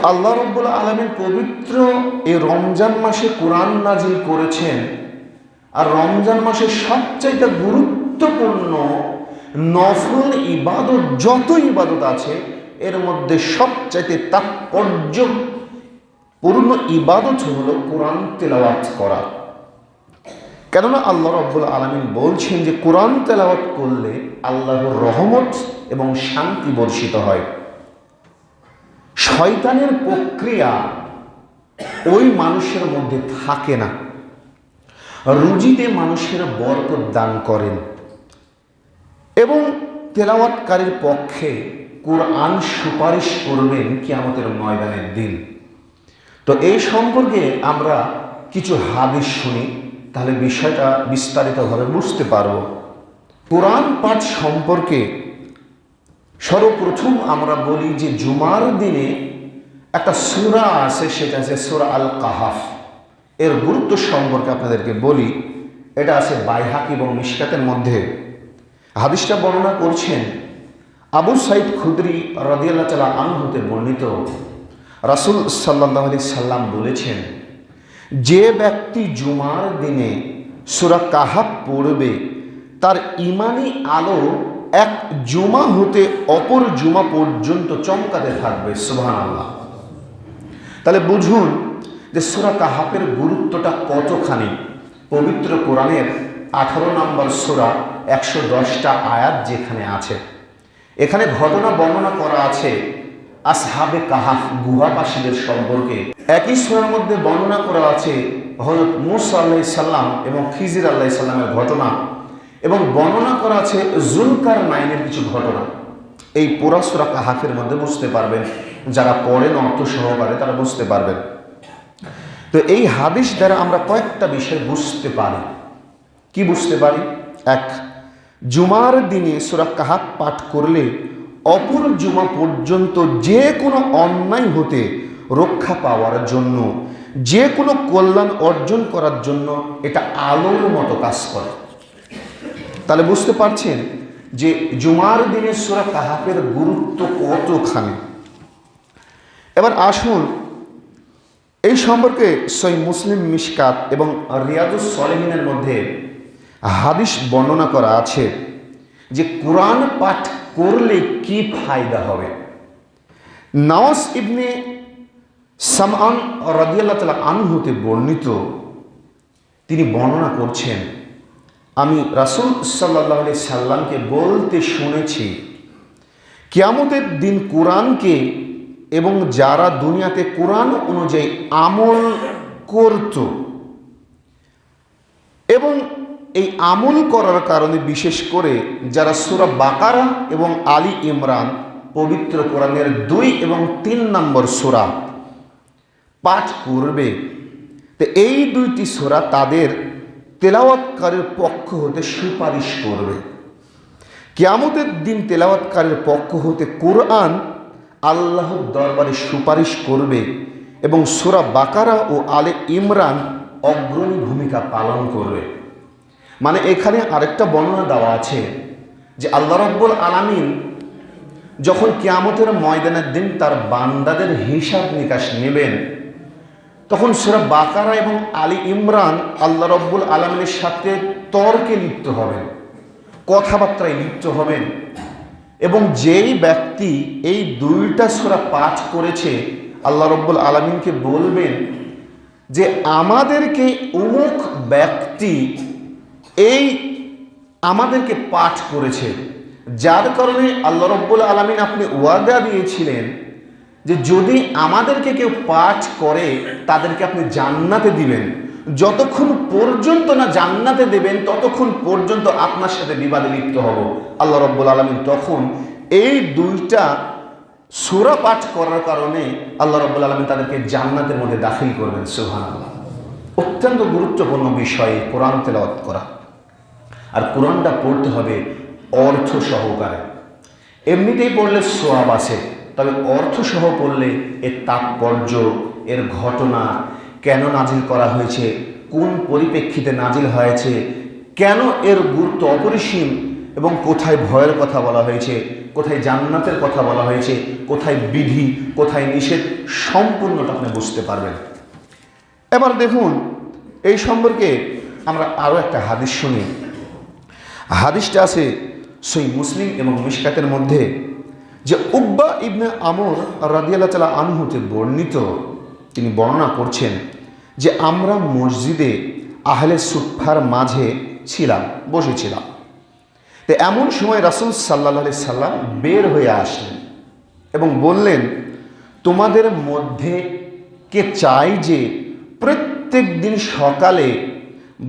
আল্লাহ রাব্বুল আলামিন পবিত্র এই রমজান মাসে কোরআন নাজিল করেছেন। আর রমজান মাসের সবচাইতে গুরুত্বপূর্ণ নফল ইবাদত, যত ইবাদত আছে এর মধ্যে সবচাইতে তাৎপর্যপূর্ণ ইবাদত হলো কোরআন তেলাওয়াত করা। কেননা আল্লাহ রাব্বুল আলামিন বলছেন যে কোরআন তেলাওয়াত করলে আল্লাহর রহমত এবং শান্তি বর্ষিত হয়। শয়তানের প্রক্রিয়া ওই মানুষের মধ্যে থাকে না। রুজিতে মানুষের বরকত দান করেন এবং তেলাওয়াতকারীর পক্ষে কোরআন সুপারিশ করবেন কিয়ামতের ময়দানের দিন। তো এই সম্পর্কে আমরা কিছু হাদিস শুনি, তাহলে বিষয়টা বিস্তারিতভাবে বুঝতে পারব। কোরআন পাঠ সম্পর্কে সর্বপ্রথম আমরা বলি যে জুমার দিনে একটা সূরা আছে, সেটা আছে সূরা আল কাহাফ। এর গুরুত্ব সম্পর্কে আপনাদেরকে বলি। এটা আছে বাইহাকি এবং মিশকাতের মধ্যে। হাদিসটা বর্ণনা করছেন আবু সাইদ খুদরি রাদিয়াল্লাহু তাআলা আনহু হতে বর্ণিত। রাসূল সাল্লাল্লাহু আলাইহি সাল্লাম বলেছেন, যে ব্যক্তি জুমার দিনে সূরা কাহাফ পড়বে তার ঈমানি আলো এক জুমা হতে অপর জুমা পর্যন্ত চমকাতে থাকবে। সুবহানাল্লাহ। তাহলে বুঝুন যে সূরা কাহাফের গুরুত্বটা কতখানি। পবিত্র কোরআনের 18 নম্বর সূরা 110টা আয়াত যেখানে আছে, এখানে ঘটনা বর্ণনা করা আছে আসহাবে কাহাফ গুহাবাসীদের সম্পর্কে। একই সূরার মধ্যে বর্ণনা করা আছে হযরত মূসা আলাইহিস সালাম এবং খিজির আলাইহিস সালামের ঘটনা, এবং বর্ণনা করা আছে যুলকারনাইনের কিছু ঘটনা। এই পুরা সূরা কাহাফের মধ্যে বুঝতে পারবেন, যারা পড়েন অর্থ সহকারে তারা বুঝতে পারবেন। তো এই হাদিস দ্বারা আমরা কয়েকটা বিষয় বুঝতে পারি। কি বুঝতে পারি? এক, জুমার দিনে সূরা কাহাফ পাঠ করলে অপর জুমা পর্যন্ত যে কোনো অন্যায় হতে রক্ষা পাওয়ার জন্য, যে কোনো কল্যাণ অর্জন করার জন্য এটা আলোর মতো কাজ করে। তাহলে বুঝতে পারছেন যে জুমার দিনে সূরা কাহাফের গুরুত্ব কতখানি। এবার আসুন এই সম্পর্কে সহিহ মুসলিম, মিশকাত এবং রিয়াদুস সলিহিনের মধ্যে হাদিস বর্ণনা করা আছে যে কোরআন পাঠ করলে কি ফায়দা হবে। নাওয়াস ইবনে সামআন রাদিয়াল্লাহু তাআলা আনহু হতে বর্ণিত, তিনি বর্ণনা করছেন, আমি রাসূল সাল্লাল্লাহু আলাইহি সাল্লামকে বলতে শুনেছি, কিয়ামতের দিন কোরআনকে এবং যারা দুনিয়াতে কোরআন অনুযায়ী আমল করত এবং এই আমল করার কারণে বিশেষ করে যারা সূরা বাকারা এবং আলী ইমরান পবিত্র কোরআনের 2 এবং 3 নম্বর সূরা পাঠ করবে, তো এই দুইটি সূরা তাদের তেলাওয়াতকারীর পক্ষ হতে সুপারিশ করবে। কিয়ামতের দিন তেলাওয়াতকারীর পক্ষ হতে কোরআন আল্লাহর দরবারে সুপারিশ করবে এবং সূরা বাকারা ও আলে ইমরান অগ্রণী ভূমিকা পালন করবে। মানে এখানে আরেকটা বর্ণনা দেওয়া আছে যে আল্লাহ রাব্বুল আলামিন যখন কিয়ামতের ময়দানের দিন তার বান্দাদের হিসাব নিকাশ নেবেন, তখন সূরা বাকারা এবং আলী ইমরান আল্লাহ রাব্বুল আলামিনের সাথে তর্কে লিপ্ত হবেন, কথাবার্তায় লিপ্ত হবেন, এবং যেই ব্যক্তি এই দুইটা সূরা পাঠ করেছে আল্লাহ রাব্বুল আলামিনকে বলবেন যে আমাদেরকে অমুক ব্যক্তি এই আমাদেরকে পাঠ করেছে, যার কারণে আল্লাহ রাব্বুল আলামিন আপনি ওয়াদা দিয়েছিলেন যে যদি আমাদেরকে কেউ পাঠ করে তাদেরকে আপনি জান্নাতে দিবেন, যতক্ষণ পর্যন্ত না জান্নাতে দেবেন ততক্ষণ পর্যন্ত আপনার সাথে বিবাদে লিপ্ত হব। আল্লাহ রাব্বুল আলামিন তখন এই দুইটা সূরা পাঠ করার কারণে আল্লাহ রাব্বুল আলামিন তাদেরকে জান্নাতের মধ্যে দাখিল করবেন। সুবহানাল্লাহ। অত্যন্ত গুরুত্বপূর্ণ বিষয় কোরআন তেলাওয়াত করা। আর কোরআনটা পড়তে হবে অর্থ সহকারে। এমনিতেই পড়লে সওয়াব আছে, তবে অর্থ সহ পড়লে এর তাৎপর্য, এর ঘটনা, কেন নাজিল করা হয়েছে, কোন পরিপ্রেক্ষিতে নাজিল হয়েছে, কেন এর গুরুত্ব অপরিসীম এবং কোথায় ভয়ের কথা বলা হয়েছে, কোথায় জান্নাতের কথা বলা হয়েছে, কোথায় বিধি, কোথায় নিষেধ, সম্পূর্ণটা আপনি বুঝতে পারবেন। এবার দেখুন, এই সম্পর্কে আমরা আরও একটা হাদিস শুনি। হাদিসটা আছে সহিহ মুসলিম এবং মিশকাতের মধ্যে, যে উকবা ইবনে আমর রাদিয়াল্লাহু তাআলা আনহুতে বর্ণিত, তিনি বর্ণনা করছেন যে আমরা মসজিদে আহলে সুফফার মাঝে ছিলাম, বসেছিলাম। তো এমন সময় রাসূল সাল্লাল্লাহু আলাইহি সাল্লাম বের হয়ে আসলেন এবং বললেন, তোমাদের মধ্যে কে চায় যে প্রত্যেক দিন সকালে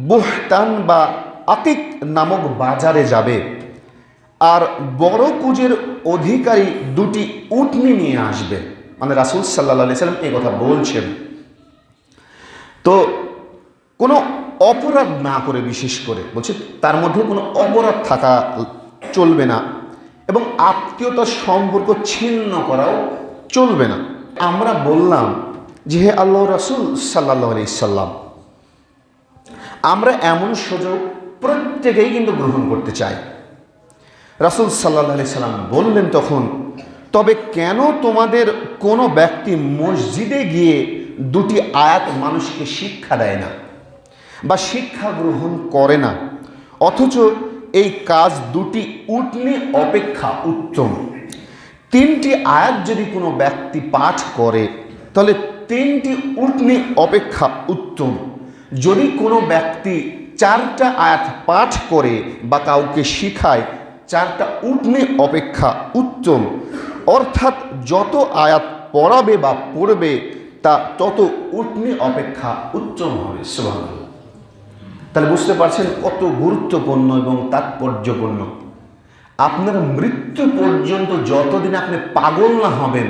বুহতান বা আকিক নামক বাজারে যাবে আর বড় কুজের অধিকারী দুটি উটনি নিয়ে আসবে। মানে রাসূল সাল্লাল্লাহু আলাইহি সাল্লাম এই কথা বলছেন। তো কোনো অপরাধ না করে, বিশেষ করে বলছে তার মধ্যে কোনো অপরাধ থাকা চলবে না এবং আত্মীয়তার সম্পর্ক ছিন্ন করাও চলবে না। আমরা বললাম যে হে আল্লাহ রাসূল সাল্লাল্লাহু আলাইহি সাল্লাম, আমরা এমন সুযোগ প্রত্যেকেই কিন্তু গ্রহণ করতে চাই। রাসূল সাল্লাল্লাহু আলাইহি সাল্লাম বললেন তখন, তবে কেন তোমাদের কোনো ব্যক্তি মসজিদে গিয়ে দুটি আয়াত মানুষকে শিক্ষা দেয় না বা শিক্ষা গ্রহণ করে না, অথচ এই কাজ দুটি উটনি অপেক্ষা উত্তম। তিনটি আয়াত যদি কোনো ব্যক্তি পাঠ করে তাহলে তিনটি উটনি অপেক্ষা উত্তম। যদি কোনো ব্যক্তি চারটা আয়াত পাঠ করে বা কাউকে শিখায়, চারটা উটনি অপেক্ষা উত্তম। অর্থাৎ যত আয়াত পড়াবে বা পড়বে তা তত উটনি অপেক্ষা উত্তম হবে। সুবহানাল্লাহ। তাহলে বুঝতে পারছেন কত গুরুত্বপূর্ণ এবং তাৎপর্যপূর্ণ। আপনার মৃত্যু পর্যন্ত যতদিন আপনি পাগল না হবেন,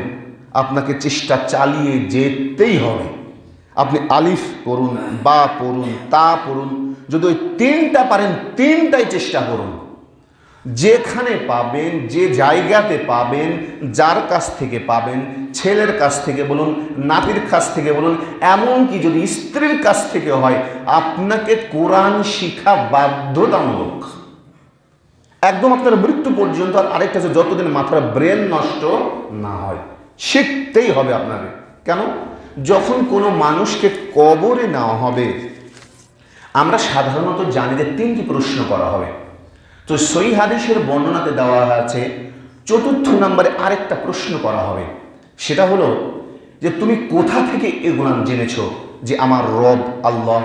আপনাকে চেষ্টা চালিয়ে যেতেই হবে। আপনি আলিফ পড়ুন, বা পড়ুন, তা পড়ুন, যদি ওই তিনটা পারেন তিনটাই চেষ্টা করুন। যেখানে পাবেন, যে জায়গাতে পাবেন, যার কাছ থেকে পাবেন, ছেলের কাছ থেকে বলুন, নাতির কাছ থেকে বলুন, এমনকি যদি স্ত্রীর কাছ থেকে হয়, আপনাকে কোরআন শিক্ষা বাধ্যতামূলক। একদম আপনার মৃত্যু পর্যন্ত। আর আরেকটা আছে, যতদিন মাথার ব্রেন নষ্ট না হয়, শিখতেই হবে আপনাকে। কেন? যখন কোনো মানুষকে কবরে নেওয়া হবে, আমরা সাধারণত জানি যে তিনটি প্রশ্ন করা হবে। তো সহিহ হাদিসের বর্ণনাতে দেওয়া আছে চতুর্থ নম্বরে আরেকটা প্রশ্ন করা হবে। সেটা হলো যে তুমি কোথা থেকে এগুলো জেনেছো যে আমার রব আল্লাহ,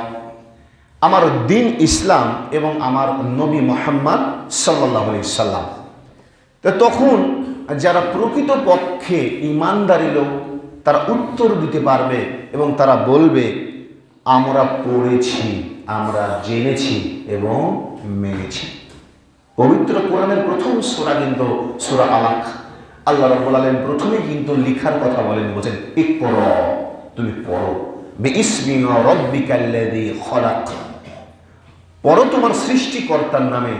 আমার দিন ইসলাম এবং আমার নবী মুহাম্মদ সাল্লাল্লাহু আলাইহি সাল্লাম। তো তখন যারা প্রকৃত পক্ষে ঈমানদারী লোক তারা উত্তর দিতে পারবে এবং তারা বলবে, আমরা পড়েছি, আমরা জেনেছি এবং মেনেছি। পবিত্র কোরআনের প্রথম সূরা কিন্তু সূরা আলাক। আল্লাহ রাব্বুল আলামিন প্রথমে কিন্তু লিখার কথা বলেন, বলেন ইকরা, তুমি পড়ো, বিইসমি রাব্বিকাল্লাযী খলাক, পড়ো তোমার সৃষ্টিকর্তার নামে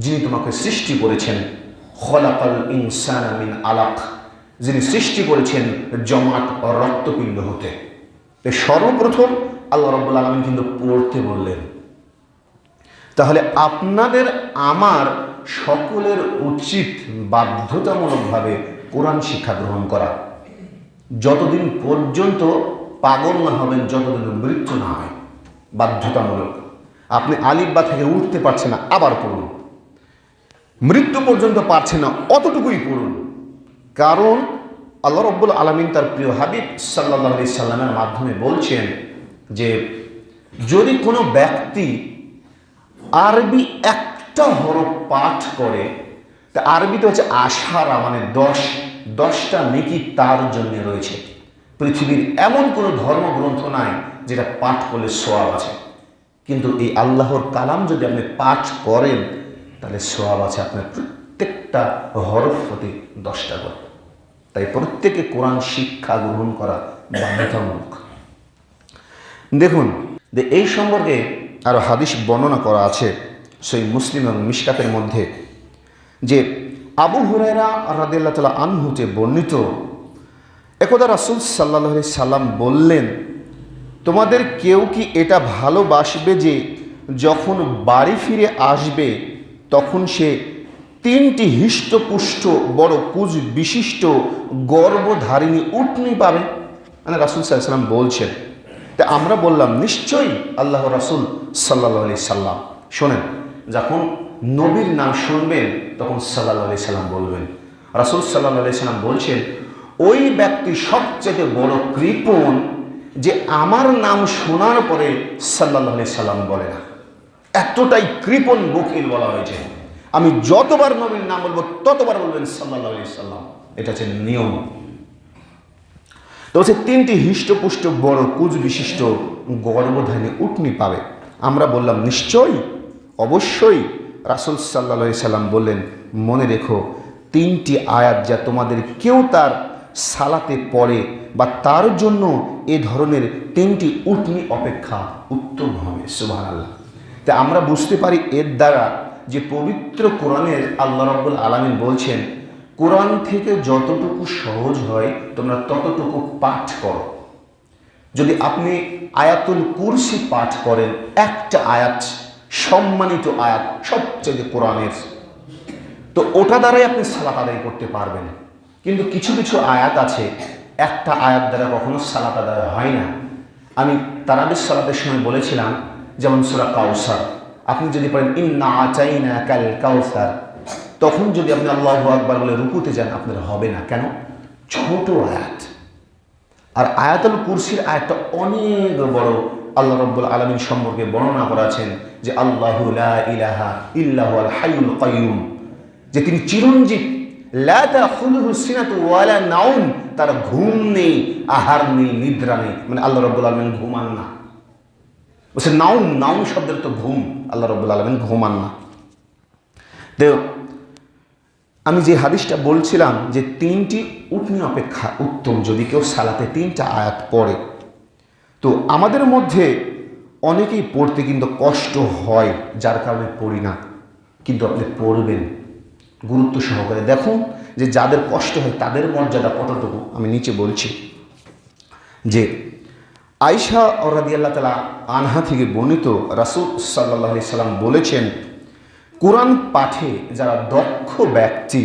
যিনি তোমাকে সৃষ্টি করেছেন। খলাকাল ইনসানা মিন আলাক, যিনি সৃষ্টি করেছেন জমাট রক্তপিণ্ড হতে। সর্বপ্রথম আল্লাহ রাব্বুল আলামিন কিন্তু পড়তে বললেন। তাহলে আপনাদের আমার সকলের উচিত বাধ্যতামূলকভাবে কোরআন শিক্ষা গ্রহণ করা, যতদিন পর্যন্ত পাগল না হবেন, যতদিন মৃত্যু না হয়, বাধ্যতামূলক। আপনি আলিফ বা থেকে উঠতে পারছেন না, আবার পড়ুন। মৃত্যু পর্যন্ত পারছেন না, অতটুকুই পড়ুন। কারণ আল্লাহ রাব্বুল আলামিন তার প্রিয় হাবিব সাল্লাল্লাহু আলাইহি সাল্লামের মাধ্যমে বলছেন যে যদি কোনো ব্যক্তি আরবি একটা হরফ পাঠ করে, তা আরবিতে হচ্ছে আশারা, মানে 10টা নেকি তার জন্য রয়েছে। পৃথিবীর এমন কোনো ধর্মগ্রন্থ নাই যেটা পাঠ করলে সওয়াব আছে, কিন্তু এই আল্লাহর কালাম যদি আপনি পাঠ করেন তাহলে সওয়াব আছে আপনার প্রত্যেকটা হরফ প্রতি 10টা করে। তাই প্রত্যেকে কোরআন শিক্ষা গ্রহণ করা বাধ্যতামূলক। দেখুন যে এই সম্পর্কে আরো হাদিস বর্ণনা করা আছে সহিহ মুসলিম এবং মিশকাতের মধ্যে, যে আবু হুরায়রা রাদিয়াল্লাহু তাআলা আনহুতে বর্ণিত, একদা রাসূল সাল্লাল্লাহু আলাইহি সাল্লাম বললেন, তোমাদের কেউ কি এটা ভালোবাসবে যে যখন বাড়ি ফিরে আসবে তখন সে তিনটি হিষ্টপুষ্ট বড় কুজ বিশিষ্ট গর্ভধারিণী উটনি পাবে, মানে রাসূল সাল্লাল্লাহু আলাইহি সাল্লাম বলছেন। তা আমরা বললাম নিশ্চয়ই আল্লাহ রাসূল সাল্লাল্লাহু আলাইহি সাল্লাম। শোনেন, যখন নবীর নাম শুনবেন তখন সাল্লাল্লাহু আলাইহি সাল্লাম বলবেন। রাসূল সাল্লাল্লাহু আলাইহি সাল্লাম বলছেন, ওই ব্যক্তি সবচেয়ে বড় কৃপণ যে আমার নাম শোনার পরে সাল্লাল্লাহু আলাইহি সাল্লাম বলে না। এতটাই কৃপণ বখিল বলা হয়েছে। আমি যতবার নবীর নাম বলবো ততবার বলবেন সাল্লাল্লাহু আলাইহি সাল্লাম। এটা হচ্ছে নিয়ম। তো হচ্ছে তিনটি হিষ্টপুষ্ট বড় কুজ বিশিষ্ট গর্ভধারিণী উটনি পাবে। আমরা বললাম নিশ্চয়ই, অবশ্যই। রাসূল সাল্লাল্লাহু আলাইহি সাল্লাম বললেন, মনে রেখো তিনটি আয়াত যা তোমাদের কেউ তার সালাতে পড়ে বা তার জন্য এ ধরনের তিনটি উটনি অপেক্ষা উত্তম হবে। সুবহানাল্লাহ। তা আমরা বুঝতে পারি এর দ্বারা যে পবিত্র কোরআনের আল্লাহ রাব্বুল আলামিন বলছেন, কোরআন থেকে যতটুকু সহজ হয় তোমরা ততটুকু পাঠ করো। যদি আপনি আয়াতুল কুরসি পাঠ করেন, একটা আয়াত, সম্মানিত আয়াত সবচেয়ে কোরআনের, তো ওটা দ্বারাই আপনি সালাত আদায় করতে পারবেন। কিন্তু কিছু কিছু আয়াত আছে, একটা আয়াত দ্বারা কখনো সালাত আদায় হয় না। আমি তারাবির সালাতের সময় বলেছিলাম, যেমন সূরা কাউসার, আপনি যদি পড়েন ইন্না আতাইনাকাল কাউসার, তখন যদি আপনি আল্লাহু আকবার বলে রুকুতে যান আপনার হবে না। কেন? ছোট আয়াত। আর আয়াতুল কুরসির আয়াতটা অনেক বড়। আল্লাহ রাব্বুল আলামিন সম্পর্কে বর্ণনা করেছেন যে আল্লাহু লা ইলাহা ইল্লা হুয়াল হাইয়ুল কাইয়ুম, যে তিনি চিরঞ্জীব। লা তাখুযুহু সিনাতু ওয়ালা নাউম, তার ঘুম নেই, আহার নেই, নিদ্রা নেই। মানে আল্লাহ রাব্বুল আলামিন ঘুমান না। বলছে নাউম, নাউম শব্দের তো ঘুম, আল্লাহ রাব্বুল আলামিন ঘুমান না। তো আমি যে হাদিসটা বলছিলাম যে তিনটি উটনি অপেক্ষা উত্তম যদি কেউ সালাতে তিনটা আয়াত পড়ে। তো আমাদের মধ্যে অনেকেই পড়তে কিন্তু কষ্ট হয়, যার কারণে পড়ি না। কিন্তু আপনি পড়বেন গুরুত্ব সহকারে। দেখুন যে যাদের কষ্ট হয় তাদের মর্যাদা কতটুকু। আমি নিচে বলছি যে আয়েশা রাদিয়াল্লাহু তাআলা আনহা থেকে বর্ণিত, রাসূল সাল্লাল্লাহু আলাইহি সাল্লাম বলেছেন, কোরআন পাঠে যারা দক্ষ ব্যক্তি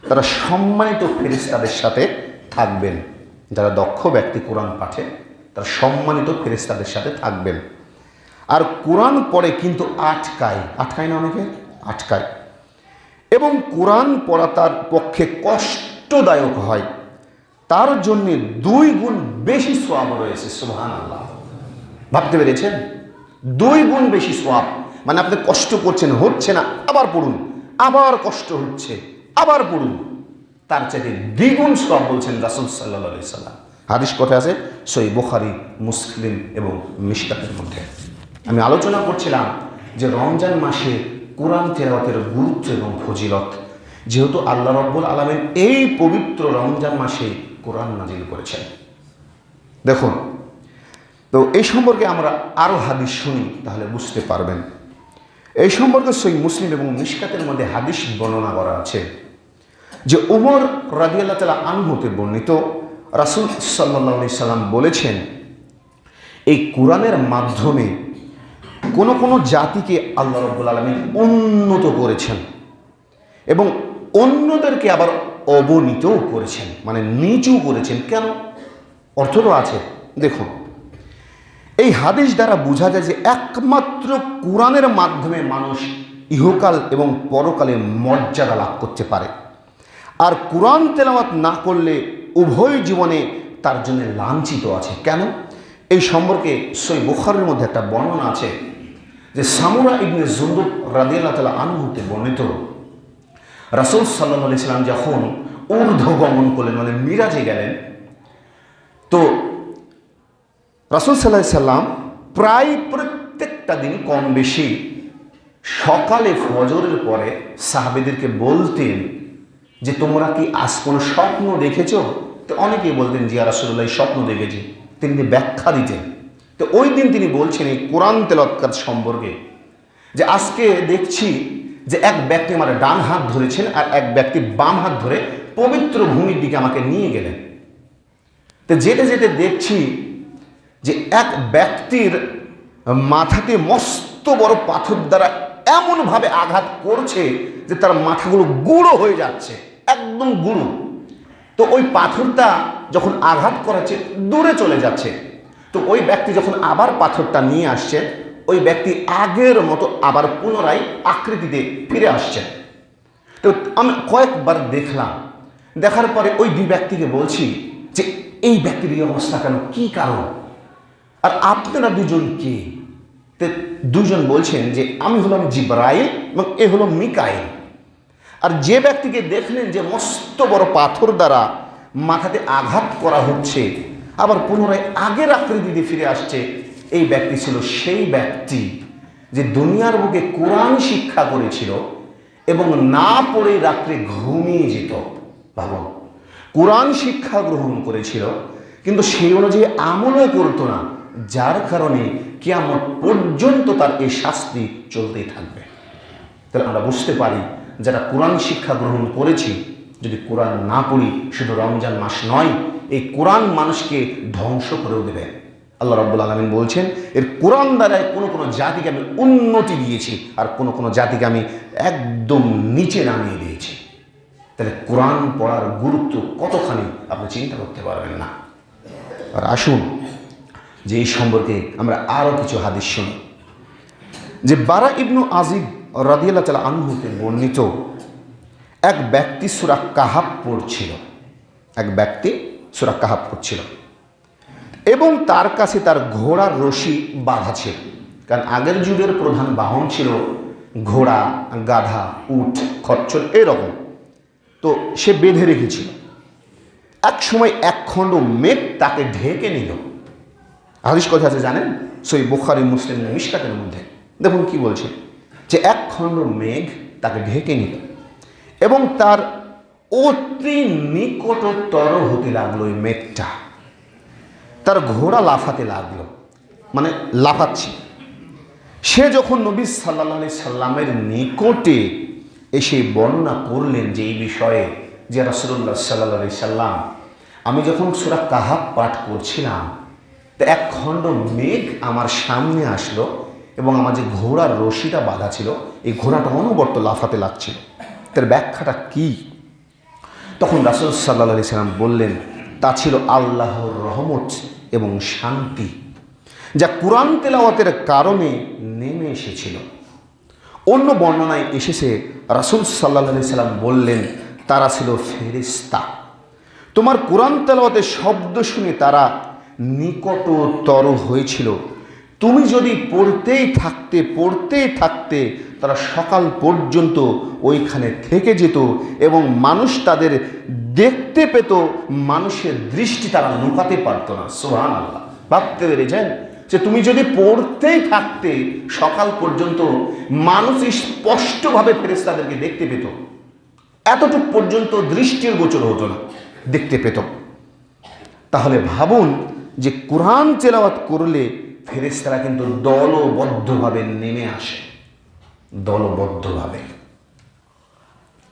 তারা সম্মানিত ফেরেশতাদের সাথে থাকবেন। যারা দক্ষ ব্যক্তি কোরআন পাঠে তারা সম্মানিত ফেরেশতাদের সাথে থাকবেন। আর কোরআন পড়ে কিন্তু আটকায় না, অনেকে আটকায়, এবং কোরআন পড়া তার পক্ষে কষ্টদায়ক হয়। তার জন্যে 2 গুণ বেশি সওয়াব রয়েছে। সুবহানাল্লাহ। ভাবতে পেরেছেন? 2 গুণ বেশি সওয়াব। মানে আপনি কষ্ট করছেন, হচ্ছে না, আবার পড়ুন, আবার কষ্ট হচ্ছে, আবার পড়ুন, তার চাইতে দ্বিগুণ সওয়াব বলছেন রাসূল সাল্লাল্লাহু আলাইহি সাল্লাম। হাদিস কোথায় আছে? সহিহ বুখারী, মুসলিম এবং মিশকাতের মধ্যে। আমি আলোচনা করছিলাম যে রমজান মাসে কোরআন তেলাওয়াতের গুরুত্ব এবং ফজিলত, যেহেতু আল্লাহ রাব্বুল আলামিন এই পবিত্র রমজান মাসে কোরআন নাজিল করেছেন। দেখুন, তো এই সম্পর্কে আমরা আরও হাদিস শুনি, তাহলে বুঝতে পারবেন। এই সম্পর্কে সহিহ মুসলিম এবং মিশকাতের মধ্যে হাদিস বর্ণনা করা আছে যে ওমর রাদিয়াল্লাহু তাআলা আনহু হতে বর্ণিত, রাসূল সাল্লাল্লাহু আলাইহি সাল্লাম বলেছেন, এই কোরআনের মাধ্যমে কোন কোন জাতিকে আল্লাহ রাব্বুল আলামিন উন্নত করেছেন এবং অন্যদেরকে আবার অবনীতও করেছেন, মানে নিচু করেছেন। কেন? অর্থ তো আছে। দেখুন, এই হাদিস দ্বারা বোঝা যায় যে একমাত্র কোরআনের মাধ্যমে মানুষ ইহকাল এবং পরকালে মর্যাদা লাভ করতে পারে। আর কোরআন তেলাওয়াত না করলে উভয় জীবনে তার জন্য লাঞ্ছিত আছে। কেন? এই সম্পর্কে সহিহ বুখারীর মধ্যে একটা বর্ণনা আছে যে সামুরা ইবনে জুনদুব রাদিয়াল্লাহু তাআলা আনহু হতে বর্ণিত, রাসূল সাল্লাল্লাহু আলাইহি সাল্লাম যখন ঊর্ধ্বগমন করলেন, মানে মিরাজে গেলেন, তো রাসূল সাল্লাল্লাহু আলাইহি সাল্লাম প্রায় প্রত্যেকটা দিন কম বেশি সকালে ফজরের পরে সাহাবীদেরকে বলতেন যে তোমরা কি আজ কোনো স্বপ্ন দেখেছো? তো অনেকেই বলতেন যে ইয়া রাসূলুল্লাহ স্বপ্ন দেখেছি। তিনি ব্যাখ্যা দিতেন। তো ওই দিন তিনি বলছেন এই কোরআন তেলাওয়াত সম্পর্কে যে আজকে দেখছি যে এক ব্যক্তি আমার ডান হাত ধরেছেন আর এক ব্যক্তি বাম হাত ধরে পবিত্র ভূমির দিকে আমাকে নিয়ে গেলেন। তো যেতে যেতে দেখছি যে এক ব্যক্তির মাথাতে মস্ত বড় পাথর দ্বারা এমনভাবে আঘাত করছে যে তার মাথাগুলো গুঁড়ো হয়ে যাচ্ছে, একদম গুঁড়ো। তো ওই পাথরটা যখন আঘাত করাচ্ছে দূরে চলে যাচ্ছে। তো ওই ব্যক্তি যখন আবার পাথরটা নিয়ে আসছে, ওই ব্যক্তি আগের মতো আবার পুনরায় আকৃতিতে ফিরে আসছে। তো আমি কয়েকবার দেখলাম, দেখার পরে ওই দুই ব্যক্তিকে বলছি যে এই ব্যক্তির এই অবস্থা কেন, কি কারণ, আর আপনারা দুজন কে? দুজন বলছেন যে আমি হলাম জিবরাইল এবং এ হলো মিকাইল। আর যে ব্যক্তিকে দেখলেন যে মস্ত বড় পাথর দ্বারা মাথাতে আঘাত করা হচ্ছে, আবার পুনরায় আগের আকৃতিতে ফিরে আসছে, এই ব্যক্তি ছিল সেই ব্যক্তি যে দুনিয়ার বুকে কোরআন শিক্ষা করেছিল এবং না পড়ে রাত্রে ঘুমিয়ে যেত। ভাবুন, কোরআন শিক্ষা গ্রহণ করেছিল কিন্তু সেই অনুযায়ী আমলও করতো না, যার কারণে কিয়ামত পর্যন্ত তার এই শাস্তি চলতেই থাকবে। তাহলে আমরা বুঝতে পারি, যারা কোরআন শিক্ষা গ্রহণ করেছি, যদি কোরআন না পড়ি, শুধু রমজান মাস নয়, এই কোরআন মানুষকে ধ্বংস করেও দেবে। আল্লাহ রাব্বুল আলামিন বলছেন, এর কোরআন দ্বারায় কোনো কোনো জাতিকে আমি উন্নতি দিয়েছি আর কোনো কোনো জাতিকে আমি একদম নিচে নামিয়ে দিয়েছি। তাহলে কোরআন পড়ার গুরুত্ব কতখানি আপনি চিন্তা করতে পারবেন না। আর আসুন যে এই সম্পর্কে আমরা আরও কিছু হাদিস শুনি। যে বারা ইবনু আজিব রাদিয়াল্লাহু তাআলা আনহুকে বর্ণিত এক ব্যক্তি সূরা কাহাফ পড়ছিল, এক ব্যক্তি সূরা কাহাফ পড়ছিল এবং তার কাছে তার ঘোড়ার রশি বাঁধা ছিল। কারণ আগের যুগের প্রধান বাহন ছিল ঘোড়া, গাধা, উট, খচ্চর এরকম। তো সে বেঁধে রেখেছিল। এক সময় এক খণ্ড মেঘ তাকে ঢেকে নিল। হাদিস কথা আছে জানেন, সহিহ বুখারী, মুসলিম, মিশকাতের মধ্যে। দেখুন কি বলছে, যে এক খণ্ড মেঘ তাকে ঢেকে নিল এবং তার অতি নিকটতর হতে লাগলো ওই মেঘটা। তার ঘোড়া লাফাতে লাগলো, মানে লাফাচ্ছে। সে যখন নবী সাল্লাল্লাহু আলাইহি সাল্লামের নিকটে এসে বর্ণনা করলেন যে এই বিষয়ে, যে রাসূলুল্লাহ সাল্লাল্লাহু আলাইহি সাল্লাম, আমি যখন সূরা কাহাফ পাঠ করছিলাম, তো এক খণ্ড মেঘ আমার সামনে আসলো এবং আমার যে ঘোড়ার রশিটা বাঁধা ছিল, এই ঘোড়াটা অনবরত লাফাতে লাগছিল। তার ব্যাখ্যাটা কি? তখন রাসূল সাল্লাল্লাহু আলাইহি সাল্লাম বললেন, তা ছিল আল্লাহর রহমত এবং শান্তি, যা কুরআন তেলাওয়াতের কারণে নেমে এসেছিল। অন্য বর্ণনায় এসেছে, রাসূল সাল্লাল্লাহু আলাইহি সাল্লাম বললেন, তারা ছিল ফেরেশতা। তোমার কুরআন তেলাওয়াতের শব্দ শুনে তারা নিকটতর হয়েছিল। তুমি যদি পড়তেই থাকতে তারা সকাল পর্যন্ত ওইখানে থেকে যেত এবং মানুষ তাদের দেখতে পেত, মানুষের দৃষ্টি তারা লুকাতে পারত না। সুবহানাল্লাহ। ভাবতে পেরেছেন যে তুমি যদি পড়তেই থাকতে সকাল পর্যন্ত, মানুষ স্পষ্টভাবে ফেরেশতাদেরকে দেখতে পেত, এতটুক পর্যন্ত দৃষ্টির গোচর হতো না, দেখতে পেত। তাহলে ভাবুন যে কোরআন তেলাওয়াত করলে ফেরেশতারা কিন্তু দলবদ্ধভাবে নেমে আসে, দলবদ্ধভাবে।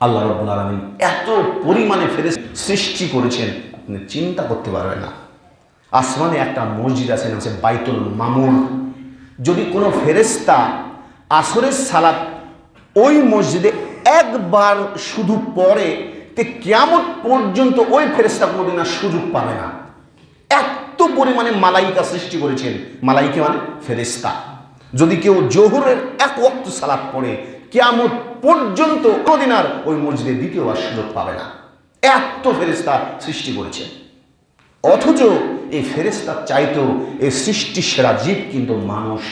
আল্লাহ রাব্বুল আলামিন এত পরিমাণে ফেরেশতা সৃষ্টি করেছেন, আপনি চিন্তা করতে পারবেন না। আসমানে একটা মসজিদ আছে, নাম হচ্ছে বাইতুল মামুর। যদি কোনো ফেরেশতা আসরের সালাত ওই মসজিদে একবার শুধু পড়ে, তে কিয়ামত পর্যন্ত ওই ফেরেশতা কোনোদিন আর সুযোগ পাবে না। এত পরিমাণে মালাইকা সৃষ্টি করেছেন। মালাইকা মানে ফেরেশতা। যদি কেউ জোহরের এক ওয়াক্ত সালাত পড়ে, কিয়ামত পর্যন্ত কোনোদিন আর ওই মসজিদে দ্বিতীয়বার সুযোগ পাবে না। এত ফেরেশতা সৃষ্টি করেছেন। অথচ এই ফেরেশতার চাইতেও এই সৃষ্টির সেরা জীব কিন্তু মানুষ।